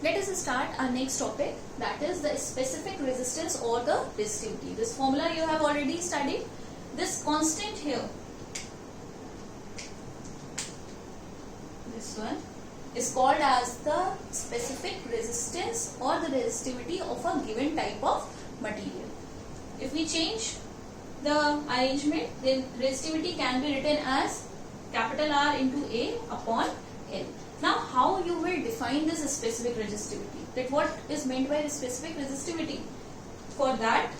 let us start our next topic, that is the specific resistance or the resistivity. This formula you have already studied. This constant here, this one, is called as the specific resistance or the resistivity of a given type of material. If we change the arrangement, then resistivity can be written as capital R into A upon L. Now, how you will define this specific resistivity? That what is meant by specific resistivity? For that,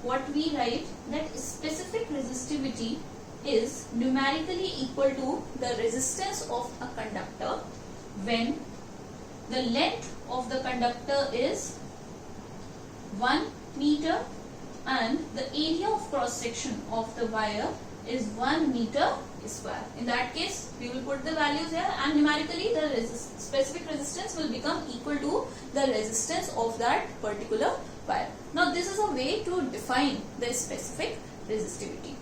what we write, that specific resistivity is numerically equal to the resistance of a conductor when the length of the conductor is 1 meter and the area of cross section of the wire is 1 meter square. In that case, we will put the values here, and numerically the specific resistance will become equal to the resistance of that particular wire. Now, this is a way to define the specific resistivity.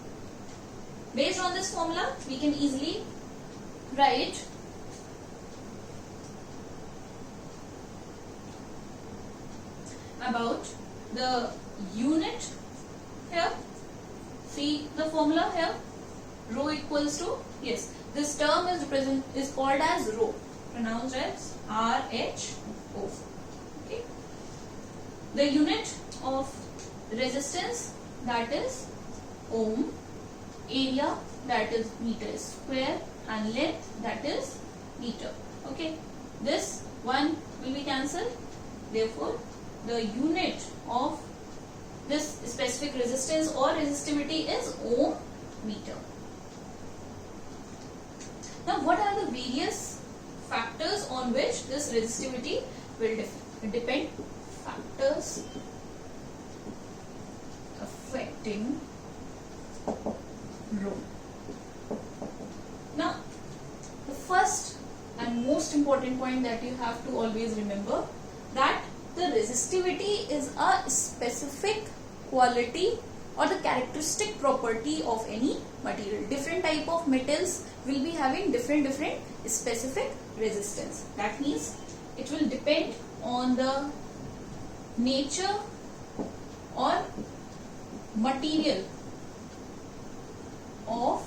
Based on this formula, we can easily write about the unit here. See the formula here, rho equals to, yes, this term is called as rho, pronounced as RHO. Okay. The unit of resistance, that is ohm, area, that is meter square, and length, that is meter. Okay. This one will be cancelled. Therefore, the unit of this specific resistance or resistivity is ohm meter. Now, what are the various factors on which this resistivity will depend? Factors affecting rho. Now, the first and most important point that you have to always remember, that the resistivity is a specific quality or the characteristic property of any material. Different type of metals will be having different specific resistance. That means it will depend on the nature or material of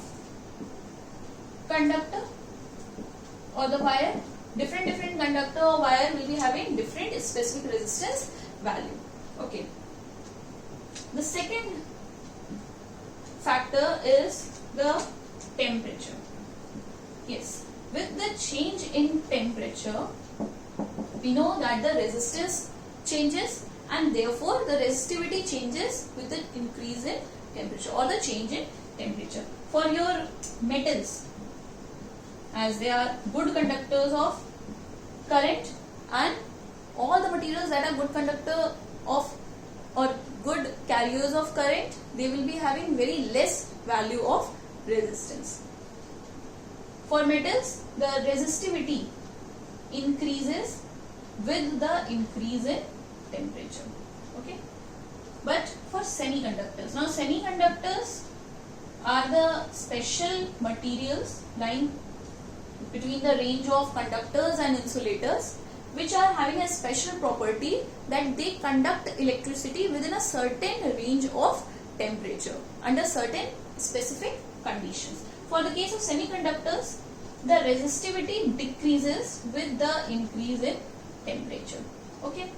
conductor or the wire. Different conductor or wire will be having different specific resistance value. Okay. The second factor is the temperature. Yes, with the change in temperature, we know that the resistance changes, and therefore the resistivity changes with the increase in temperature or the change in temperature. For your metals, as they are good conductors of current, and all the materials that are good conductor of or good carriers of current, they will be having very less value of resistance. For metals, the resistivity increases with the increase in temperature. Okay. But for semiconductors, now semiconductors are the special materials lying between the range of conductors and insulators, which are having a special property that they conduct electricity within a certain range of temperature under certain specific conditions. For the case of semiconductors, the resistivity decreases with the increase in temperature. Okay,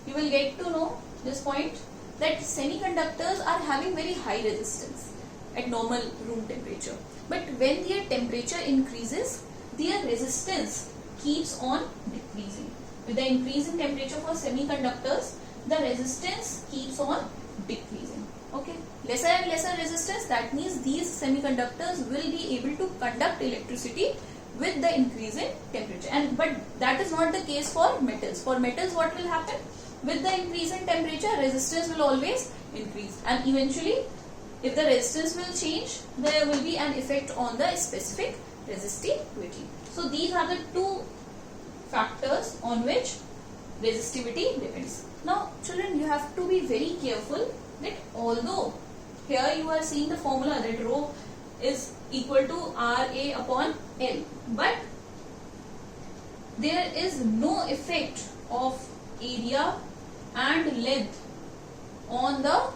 you will get to know this point, that semiconductors are having very high resistance at normal room temperature, but when their temperature increases, their resistance keeps on decreasing. With the increase in temperature for semiconductors, the resistance keeps on decreasing. Okay, lesser and lesser resistance, that means these semiconductors will be able to conduct electricity with the increase in temperature. But that is not the case for metals. For metals, what will happen? With the increase in temperature, resistance will always increase, and eventually, if the resistance will change, there will be an effect on the specific resistivity. So these are the two factors on which resistivity depends. Now, children, you have to be very careful that although here you are seeing the formula that rho is equal to RA upon L, but there is no effect of area and length on the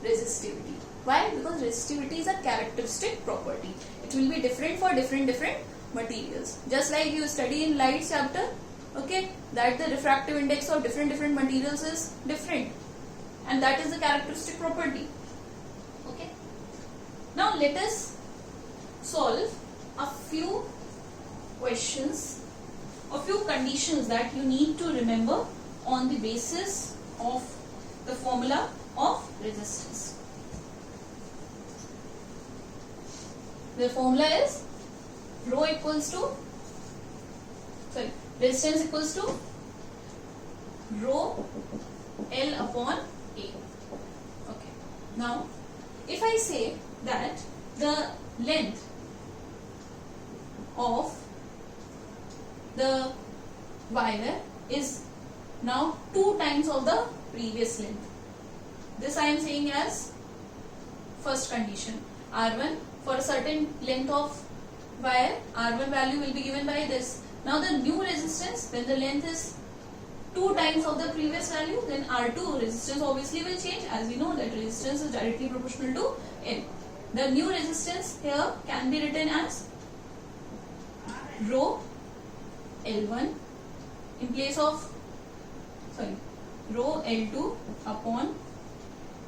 resistivity. Why? Because resistivity is a characteristic property. It will be different for different materials. Just like you study in light chapter, okay, that the refractive index of different materials is different, and that is the characteristic property. Okay. Now let us solve a few questions, a few conditions that you need to remember on the basis of the formula of resistance. The formula is rho equals to, resistance equals to rho L upon A. Okay. Now, if I say that the length of the wire is now 2 times of the previous length, this I am saying as first condition. R1, for a certain length of wire, R1 value will be given by this. Now the new resistance, when the length is 2 times of the previous value, then R2 resistance obviously will change, as we know that resistance is directly proportional to L. The new resistance here can be written as rho L1 in place of rho L2 upon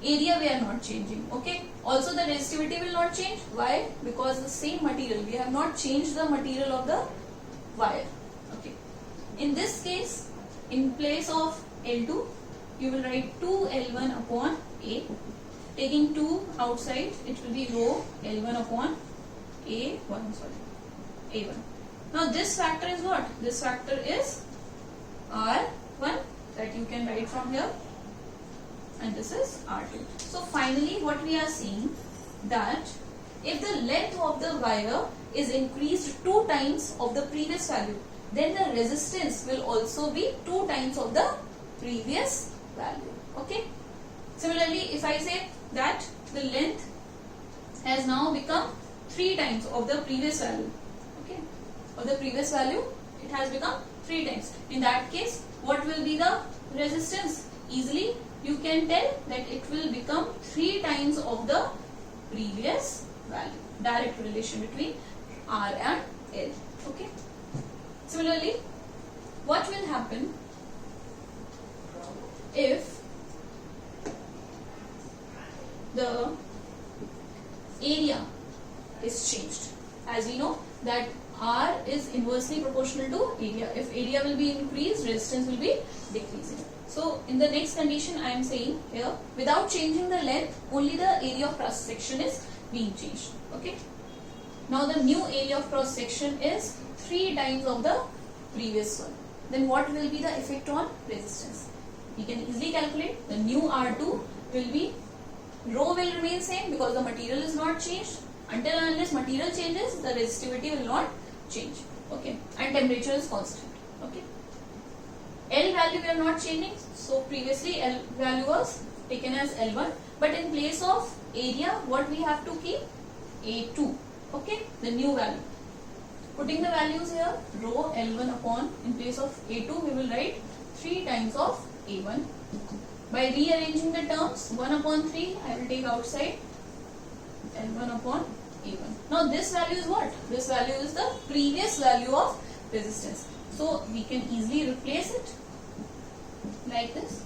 area. We are not changing. Okay. Also the resistivity will not change. Why? Because the same material. We have not changed the material of the wire. Okay. In this case, in place of L2, you will write 2L1 upon A. Taking 2 outside, it will be rho L1 upon A1. A1. Now this factor is what? This factor is R1 that you can write from here, and this is R2. So finally what we are seeing, that if the length of the wire is increased 2 times of the previous value, then the resistance will also be 2 times of the previous value. Okay. Similarly, if I say that the length has now become 3 times of the previous value, okay, of the previous value, it has become 3 times. In that case, what will be the resistance? Easily you can tell that it will become 3 times of the previous value. Direct relation between R and L. Okay. Similarly, what will happen if the area is changed? As we know that R is inversely proportional to area. If area will be increased, resistance will be decreasing. So in the next condition I am saying here, without changing the length, only the area of cross section is being changed. Okay. Now the new area of cross section is 3 times of the previous one. Then what will be the effect on resistance? We can easily calculate. The new R2 will be, rho will remain same because the material is not changed. Until and unless material changes, the resistivity will not change. Okay. And temperature is constant. Okay. L value we are not changing. So previously L value was taken as L1. But in place of area, what we have to keep? A2. Okay. The new value. Putting the values here, rho L1 upon, in place of A2 we will write 3 times of A1. By rearranging the terms, 1 upon 3 I will take outside, L1 upon A1. Now this value is what? This value is the previous value of resistance. So we can easily replace it like this.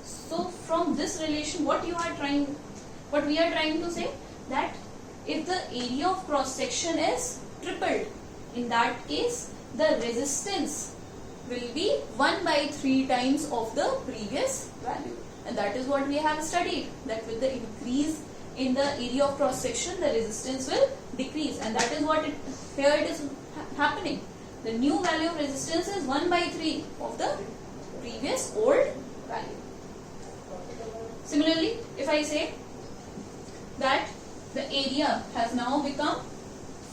So from this relation, what we are trying to say, that if the area of cross section is tripled, in that case the resistance will be 1 by 3 times of the previous value. And that is what we have studied, that with the increase in the area of cross section, the resistance will decrease, and that is what here it is happening. The new value of resistance is 1 by 3 of the previous old value. Similarly, if I say that the area has now become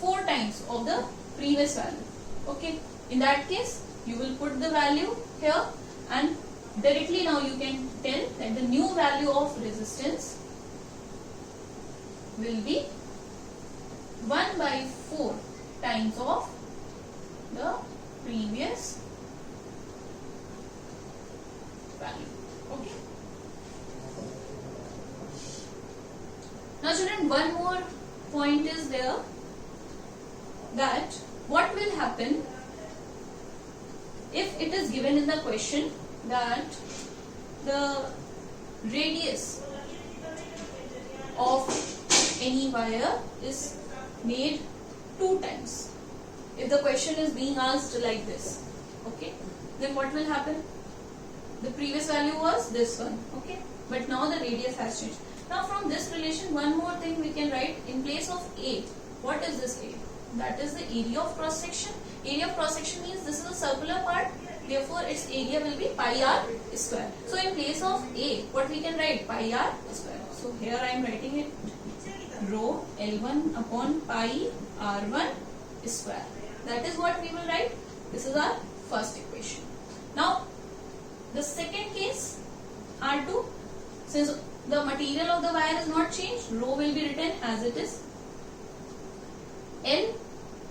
4 times of the previous value, okay, in that case you will put the value here, and directly now you can tell that the new value of resistance will be 1 by 4 times of the previous value. Okay. Now children, one more point is there, that what will happen if it is given in the question that the radius of any wire is made 2 times. If the question is being asked like this, okay, then what will happen? The previous value was this one, okay, but now the radius has changed. Now from this relation, one more thing we can write in place of A. What is this A? That is the area of cross section. Area of cross section means this is a circular part, therefore its area will be pi r square. So in place of A, what we can write? Pi r square. So here I am writing it, rho L1 upon pi r1 square. That is what we will write. This is our first equation. Now the second case, R2, since the material of the wire is not changed, rho will be written as it is. L,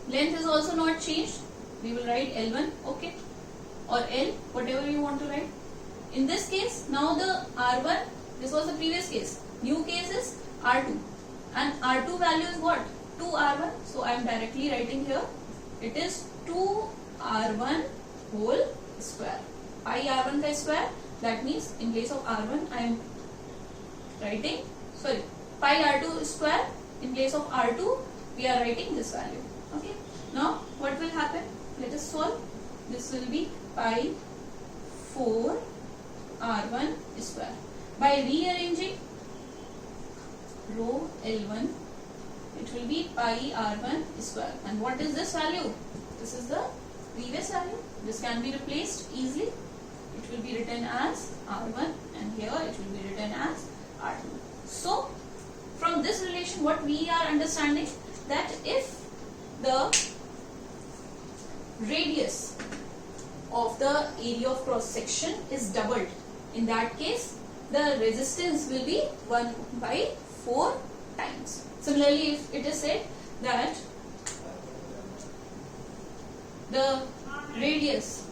length is also not changed. We will write L1, okay, or L, whatever you want to write. In this case, now the R1, this was the previous case. New case is R2. And R2 value is what? 2R1. So I am directly writing here. It is 2R1 whole square. Pi R1 ka square. That means in place of R1 I am writing, pi R2 square. In place of R2 we are writing this value. Okay. Now what will happen? Let us solve. This will be pi 4 R1 square. By rearranging rho L1, it will be pi R1 square. And what is this value? This is the previous value. This can be replaced easily. It will be written as R1 and here it will be written as R2. So from this relation, what we are understanding, that if the radius of the area of cross section is doubled, in that case the resistance will be 1/4 times. Similarly, if it is said that the radius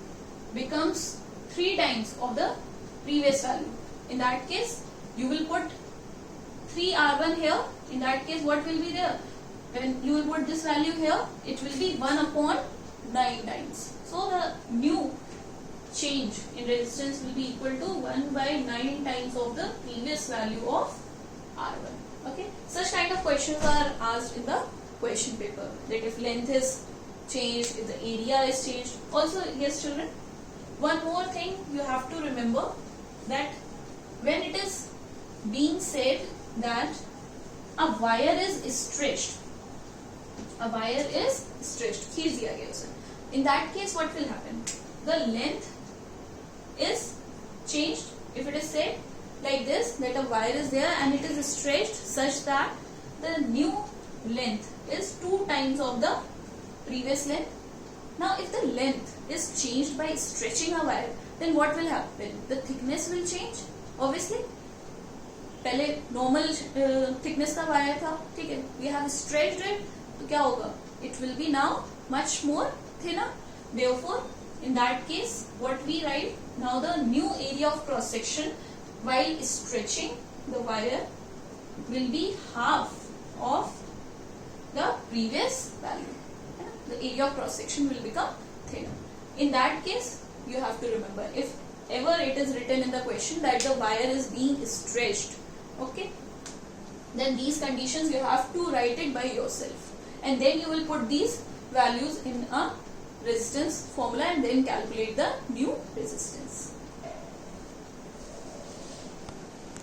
becomes 3 times of the previous value, in that case you will put 3R1 here. In that case, what will be there? When you will put this value here, it will be 1/9 times. So the new change in resistance will be equal to 1/9 times of the previous value of R1. Okay. Such kind of questions are asked in the question paper. That if length is changed, if the area is changed. Also, yes children, one more thing you have to remember, that when it is being said that a wire is stretched, खींच दिया गया उसे, in that case what will happen? The length is changed. If it is said like this, that a wire is there and it is stretched such that the new length is 2 times of the previous length. Now if the length is changed by stretching a wire, then what will happen? The thickness will change, obviously. पहले normal thickness का wire था, ठीक है, we have stretched it, तो क्या होगा? It will be now much more thinner. Therefore, in that case, what we write, now the new area of cross section while stretching the wire will be half of the previous value. The area of cross section will become thinner. In that case, you have to remember, if ever it is written in the question that the wire is being stretched, okay, then these conditions you have to write it by yourself, and then you will put these values in a resistance formula and then calculate the new resistance.